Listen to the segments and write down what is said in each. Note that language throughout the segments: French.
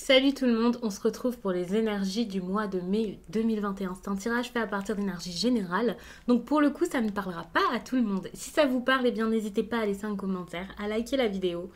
Salut tout le monde, on se retrouve pour les énergies du mois de mai 2021. C'est un tirage fait à partir d'énergie générale, donc pour le coup ça ne parlera pas à tout le monde. Si ça vous parle, eh bien n'hésitez pas à laisser un commentaire, à liker la vidéo,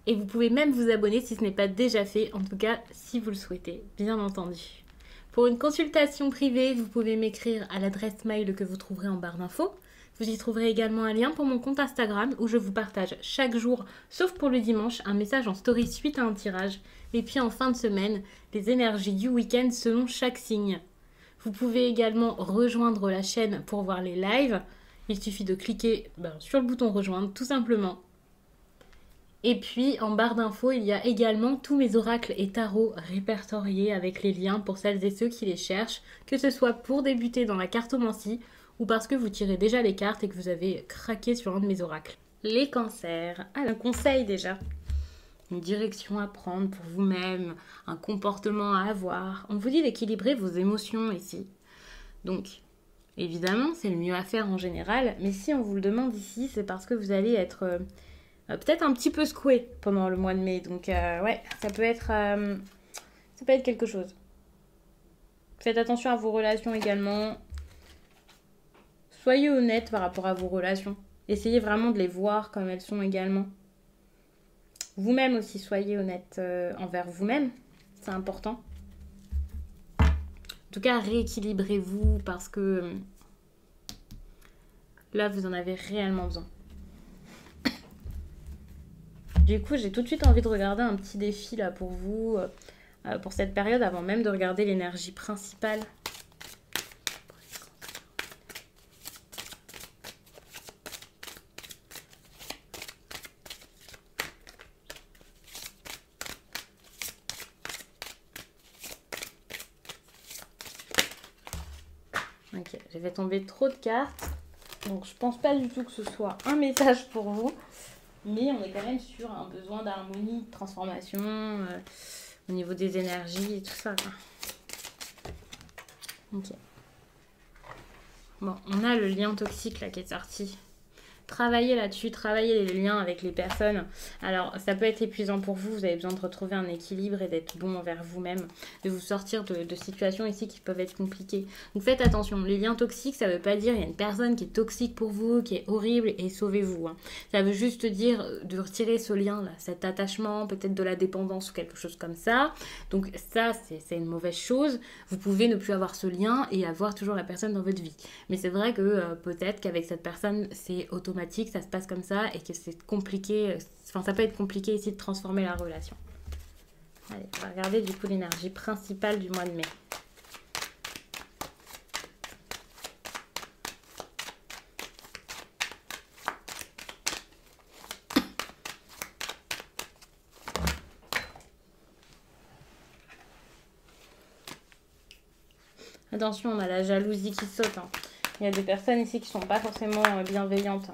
et vous pouvez même vous abonner si ce n'est pas déjà fait, en tout cas si vous le souhaitez, bien entendu. Pour une consultation privée, vous pouvez m'écrire à l'adresse mail que vous trouverez en barre d'infos. Vous y trouverez également un lien pour mon compte Instagram où je vous partage chaque jour, sauf pour le dimanche, un message en story suite à un tirage. Et puis en fin de semaine, les énergies du week-end selon chaque signe. Vous pouvez également rejoindre la chaîne pour voir les lives. Il suffit de cliquer sur le bouton rejoindre tout simplement. Et puis en barre d'infos, il y a également tous mes oracles et tarots répertoriés avec les liens pour celles et ceux qui les cherchent, que ce soit pour débuter dans la cartomancie ou parce que vous tirez déjà les cartes et que vous avez craqué sur un de mes oracles. Les cancers. Un conseil déjà. Une direction à prendre pour vous-même, un comportement à avoir. On vous dit d'équilibrer vos émotions ici. Donc, évidemment, c'est le mieux à faire en général, mais si on vous le demande ici, c'est parce que vous allez être peut-être un petit peu secoué pendant le mois de mai. Donc, ouais, ça peut être quelque chose. Faites attention à vos relations également. Soyez honnête par rapport à vos relations. Essayez vraiment de les voir comme elles sont également. Vous-même aussi, soyez honnête envers vous-même. C'est important. En tout cas, rééquilibrez-vous parce que là, vous en avez réellement besoin. Du coup, j'ai tout de suite envie de regarder un petit défi là pour vous, pour cette période, avant même de regarder l'énergie principale. Ok, j'ai fait tomber trop de cartes. Donc je pense pas du tout que ce soit un message pour vous. Mais on est quand même sur un besoin d'harmonie, de transformation, au niveau des énergies et tout ça. Ok. Bon, on a le lien toxique là qui est sorti. Travaillez là-dessus, travaillez les liens avec les personnes. Alors, ça peut être épuisant pour vous. Vous avez besoin de retrouver un équilibre et d'être bon envers vous-même. De vous sortir de situations ici qui peuvent être compliquées. Donc, faites attention. Les liens toxiques, ça ne veut pas dire qu'il y a une personne qui est toxique pour vous, qui est horrible et sauvez-vous. Ça veut juste dire de retirer ce lien-là, cet attachement, peut-être de la dépendance ou quelque chose comme ça. Donc, ça, c'est une mauvaise chose. Vous pouvez ne plus avoir ce lien et avoir toujours la personne dans votre vie. Mais c'est vrai que peut-être qu'avec cette personne, c'est automatique, ça se passe comme ça et que c'est compliqué, enfin ça peut être compliqué ici de transformer la relation. Allez, on va regarder du coup l'énergie principale du mois de mai. Attention, on a la jalousie qui saute. Il y a des personnes ici qui ne sont pas forcément bienveillantes.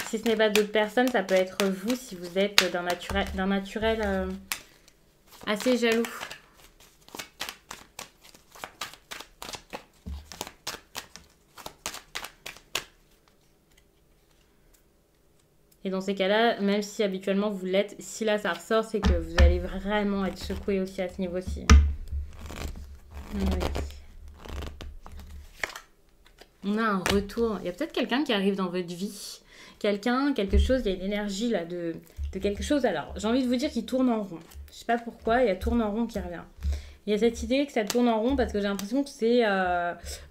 Si ce n'est pas d'autres personnes, ça peut être vous si vous êtes d'un naturel assez jaloux. Et dans ces cas-là, même si habituellement vous l'êtes, si là ça ressort, c'est que vous allez vraiment être secoué aussi à ce niveau-ci. Oui. On a un retour. Il y a peut-être quelqu'un qui arrive dans votre vie. Quelque chose, il y a une énergie là de quelque chose. Alors, j'ai envie de vous dire qu'il tourne en rond. Je sais pas pourquoi, il y a tourne en rond qui revient. Il y a cette idée que ça tourne en rond parce que j'ai l'impression que c'est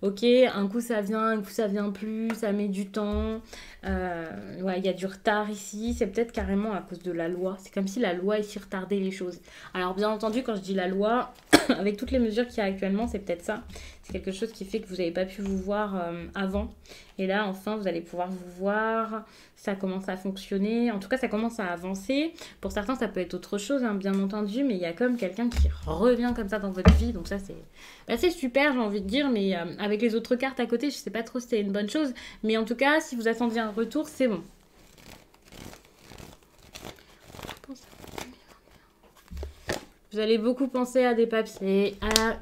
ok, un coup ça vient, un coup ça vient plus, ça met du temps. Ouais, il y a du retard ici. C'est peut-être carrément à cause de la loi. C'est comme si la loi ici retardait les choses. Alors, bien entendu, quand je dis la loi, avec toutes les mesures qu'il y a actuellement, c'est peut-être ça. C'est quelque chose qui fait que vous n'avez pas pu vous voir avant. Et là, enfin, vous allez pouvoir vous voir. Ça commence à fonctionner. En tout cas, ça commence à avancer. Pour certains, ça peut être autre chose, bien entendu. Mais il y a comme quelqu'un qui revient comme ça dans votre vie. Donc ça, c'est super, j'ai envie de dire. Mais avec les autres cartes à côté, je ne sais pas trop si c'est une bonne chose. Mais en tout cas, si vous attendiez un retour, c'est bon. Vous allez beaucoup penser à des papiers, à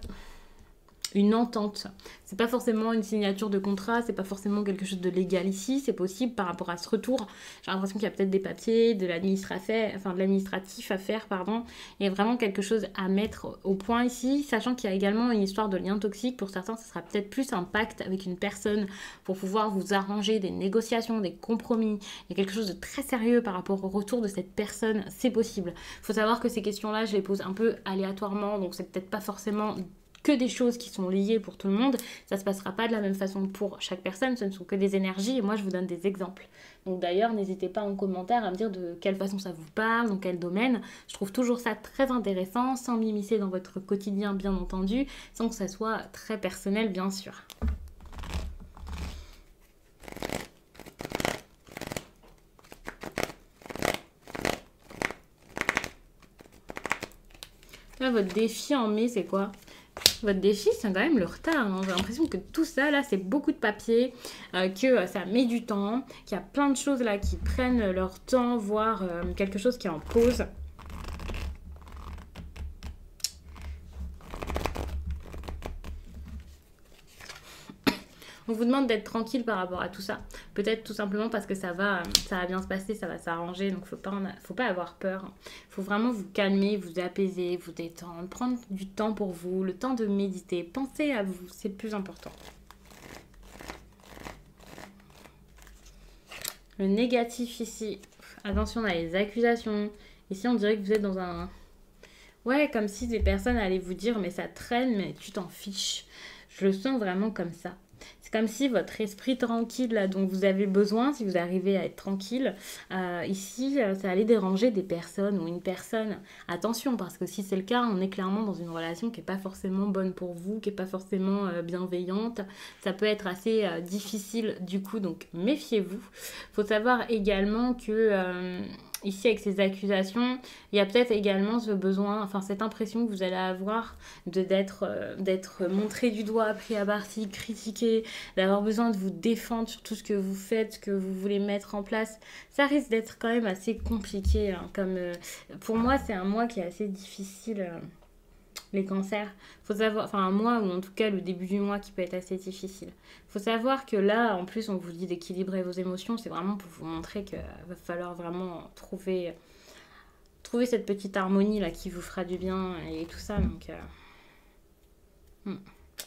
une entente. C'est pas forcément une signature de contrat, c'est pas forcément quelque chose de légal ici, c'est possible par rapport à ce retour. J'ai l'impression qu'il y a peut-être des papiers, de l'administratif à faire, pardon. Il y a vraiment quelque chose à mettre au point ici, sachant qu'il y a également une histoire de lien toxique. Pour certains, ce sera peut-être plus un pacte avec une personne pour pouvoir vous arranger des négociations, des compromis. Il y a quelque chose de très sérieux par rapport au retour de cette personne, c'est possible. Il faut savoir que ces questions-là, je les pose un peu aléatoirement, donc c'est peut-être pas forcément que des choses qui sont liées pour tout le monde. Ça se passera pas de la même façon pour chaque personne, ce ne sont que des énergies et moi je vous donne des exemples. Donc d'ailleurs, n'hésitez pas en commentaire à me dire de quelle façon ça vous parle, dans quel domaine. Je trouve toujours ça très intéressant, sans m'immiscer dans votre quotidien bien entendu, sans que ça soit très personnel bien sûr. Là, votre défi en mai, c'est quoi ? Votre défi, c'est quand même le retard. Hein. J'ai l'impression que tout ça, là, c'est beaucoup de papier, que ça met du temps, qu'il y a plein de choses là qui prennent leur temps, voire quelque chose qui est en pause. On vous demande d'être tranquille par rapport à tout ça. Peut-être tout simplement parce que ça va bien se passer, ça va s'arranger. Donc, faut pas avoir peur. Il faut vraiment vous calmer, vous apaiser, vous détendre, prendre du temps pour vous, le temps de méditer. Pensez à vous, c'est le plus important. Le négatif ici, attention à les accusations. Ici, on dirait que vous êtes dans un... Ouais, comme si des personnes allaient vous dire, mais ça traîne, mais tu t'en fiches. Je le sens vraiment comme ça. C'est comme si votre esprit tranquille, là, dont vous avez besoin, si vous arrivez à être tranquille, ici, ça allait déranger des personnes ou une personne. Attention, parce que si c'est le cas, on est clairement dans une relation qui n'est pas forcément bonne pour vous, qui n'est pas forcément bienveillante. Ça peut être assez difficile du coup, donc méfiez-vous. Il faut savoir également que... ici, avec ces accusations, il y a peut-être également ce besoin, enfin cette impression que vous allez avoir d'être montré du doigt, pris à partie, critiqué, d'avoir besoin de vous défendre sur tout ce que vous faites, ce que vous voulez mettre en place. Ça risque d'être quand même assez compliqué. Hein, pour moi, c'est un mois qui est assez difficile. Les cancers, faut savoir, enfin un mois ou en tout cas le début du mois qui peut être assez difficile. Faut savoir que là, en plus, on vous dit d'équilibrer vos émotions, c'est vraiment pour vous montrer qu'il va falloir vraiment trouver cette petite harmonie là qui vous fera du bien et tout ça. Donc,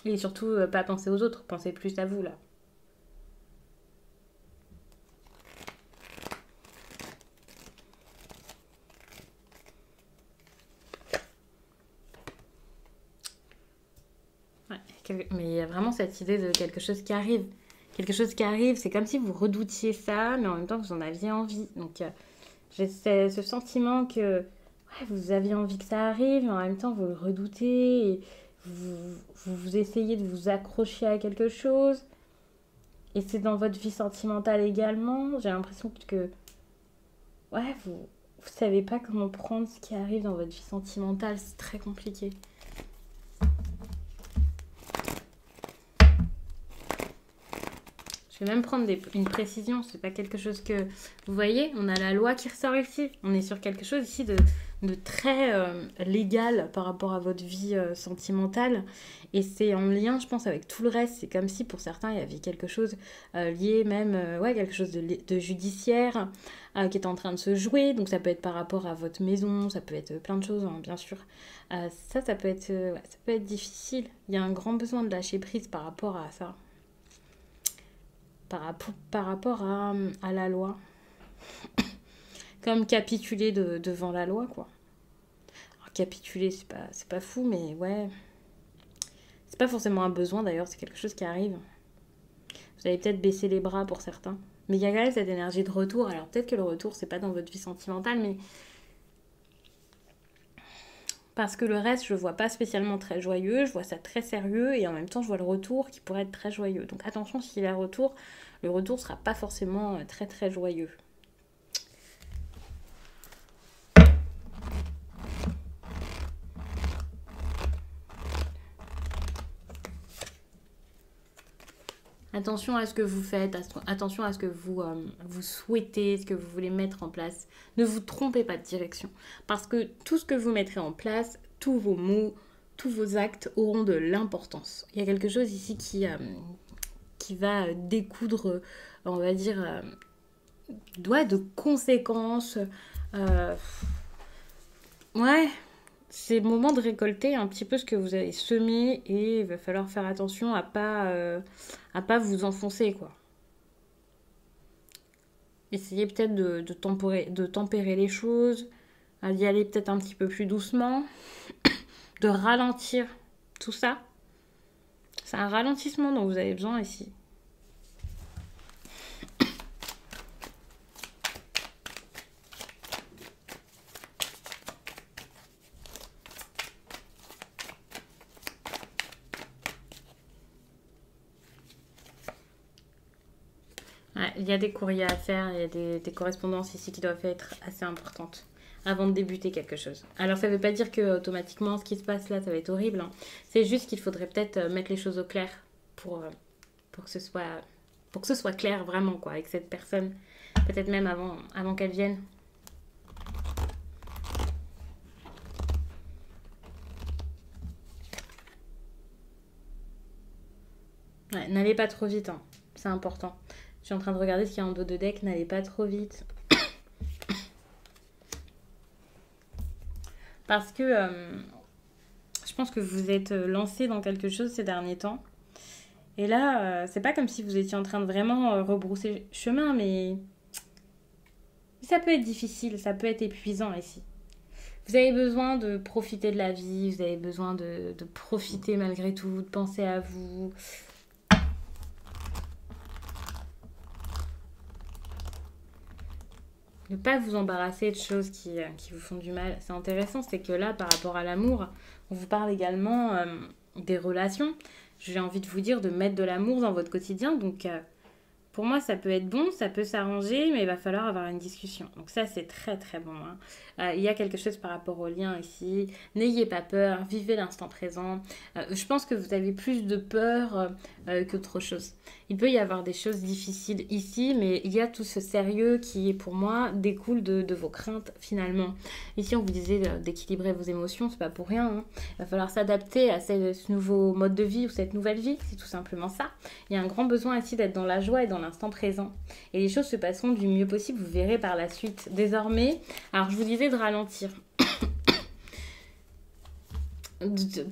et surtout, pas penser aux autres, pensez plus à vous là. Mais il y a vraiment cette idée de quelque chose qui arrive. Quelque chose qui arrive, c'est comme si vous redoutiez ça, mais en même temps vous en aviez envie. Donc j'ai ce sentiment que ouais, vous aviez envie que ça arrive, mais en même temps vous le redoutez, et vous essayez de vous accrocher à quelque chose. Et c'est dans votre vie sentimentale également. J'ai l'impression que ouais, vous savez pas comment prendre ce qui arrive dans votre vie sentimentale, c'est très compliqué. Je vais même prendre une précision, c'est pas quelque chose que... Vous voyez, on a la loi qui ressort ici. On est sur quelque chose ici de très légal par rapport à votre vie sentimentale. Et c'est en lien, je pense, avec tout le reste. C'est comme si pour certains, il y avait quelque chose lié même, quelque chose de judiciaire qui est en train de se jouer. Donc ça peut être par rapport à votre maison, ça peut être plein de choses, hein, bien sûr. Ça peut être difficile. Il y a un grand besoin de lâcher prise par rapport à ça. Par rapport à la loi. Comme capituler devant la loi, quoi. Alors, capituler, c'est pas fou, mais ouais. C'est pas forcément un besoin, d'ailleurs, c'est quelque chose qui arrive. Vous allez peut-être baisser les bras pour certains. Mais il y a quand même cette énergie de retour. Alors, peut-être que le retour, c'est pas dans votre vie sentimentale, mais... Parce que le reste, je vois pas spécialement très joyeux, je vois ça très sérieux, et en même temps, je vois le retour qui pourrait être très joyeux. Donc attention, s'il y a retour, le retour sera pas forcément très très joyeux. Attention à ce que vous faites, attention à ce que vous souhaitez, ce que vous voulez mettre en place. Ne vous trompez pas de direction. Parce que tout ce que vous mettrez en place, tous vos mots, tous vos actes auront de l'importance. Il y a quelque chose ici qui va découdre, on va dire, de conséquences. Euh, ouais, c'est le moment de récolter un petit peu ce que vous avez semé et il va falloir faire attention à pas vous enfoncer, quoi. Essayez peut-être de tempérer les choses, d'y aller peut-être un petit peu plus doucement, de ralentir tout ça. C'est un ralentissement dont vous avez besoin ici. Ouais, il y a des courriers à faire, il y a des correspondances ici qui doivent être assez importantes avant de débuter quelque chose. Alors ça ne veut pas dire que automatiquement ce qui se passe là ça va être horrible, hein. C'est juste qu'il faudrait peut-être mettre les choses au clair pour, euh, pour que ce soit clair vraiment quoi avec cette personne. Peut-être même avant qu'elle vienne. Ouais, n'allez pas trop vite, hein. C'est important. Je suis en train de regarder ce qu'il y a en dos de deck, n'allez pas trop vite. Parce que je pense que vous êtes lancé dans quelque chose ces derniers temps. Et là, c'est pas comme si vous étiez en train de vraiment rebrousser chemin, mais ça peut être difficile, ça peut être épuisant ici. Vous avez besoin de profiter de la vie, vous avez besoin de profiter malgré tout, de penser à vous. Ne pas vous embarrasser de choses qui vous font du mal. C'est intéressant, c'est que là, par rapport à l'amour, on vous parle également des relations. J'ai envie de vous dire de mettre de l'amour dans votre quotidien. Donc, pour moi, ça peut être bon, ça peut s'arranger, mais il va falloir avoir une discussion. Donc ça, c'est très très bon, hein. Il y a quelque chose par rapport au lien ici. N'ayez pas peur, vivez l'instant présent. Je pense que vous avez plus de peur qu'autre chose. Il peut y avoir des choses difficiles ici, mais il y a tout ce sérieux qui, pour moi, découle de vos craintes finalement. Ici, on vous disait d'équilibrer vos émotions, c'est pas pour rien, hein. Il va falloir s'adapter à ce nouveau mode de vie ou cette nouvelle vie, c'est tout simplement ça. Il y a un grand besoin ici d'être dans la joie et dans l'instant présent. Et les choses se passeront du mieux possible, vous verrez par la suite. Désormais, alors je vous disais de ralentir.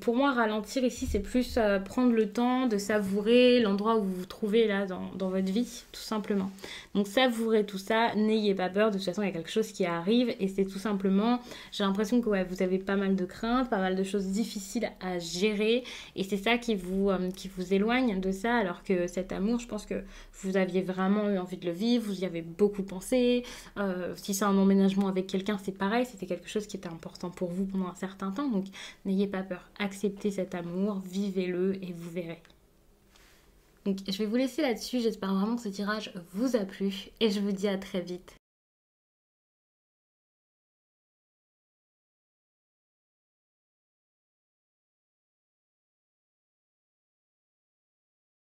Pour moi, ralentir ici, c'est plus prendre le temps de savourer l'endroit où vous vous trouvez là dans votre vie, tout simplement. Donc savourez tout ça, n'ayez pas peur, de toute façon, il y a quelque chose qui arrive et c'est tout simplement, j'ai l'impression que ouais, vous avez pas mal de craintes, pas mal de choses difficiles à gérer et c'est ça qui vous éloigne de ça, alors que cet amour, je pense que vous aviez vraiment eu envie de le vivre, vous y avez beaucoup pensé. Si c'est un emménagement avec quelqu'un, c'est pareil, c'était quelque chose qui était important pour vous pendant un certain temps, donc n'ayez pas peur, acceptez cet amour, vivez-le et vous verrez. Donc je vais vous laisser là-dessus, j'espère vraiment que ce tirage vous a plu et je vous dis à très vite.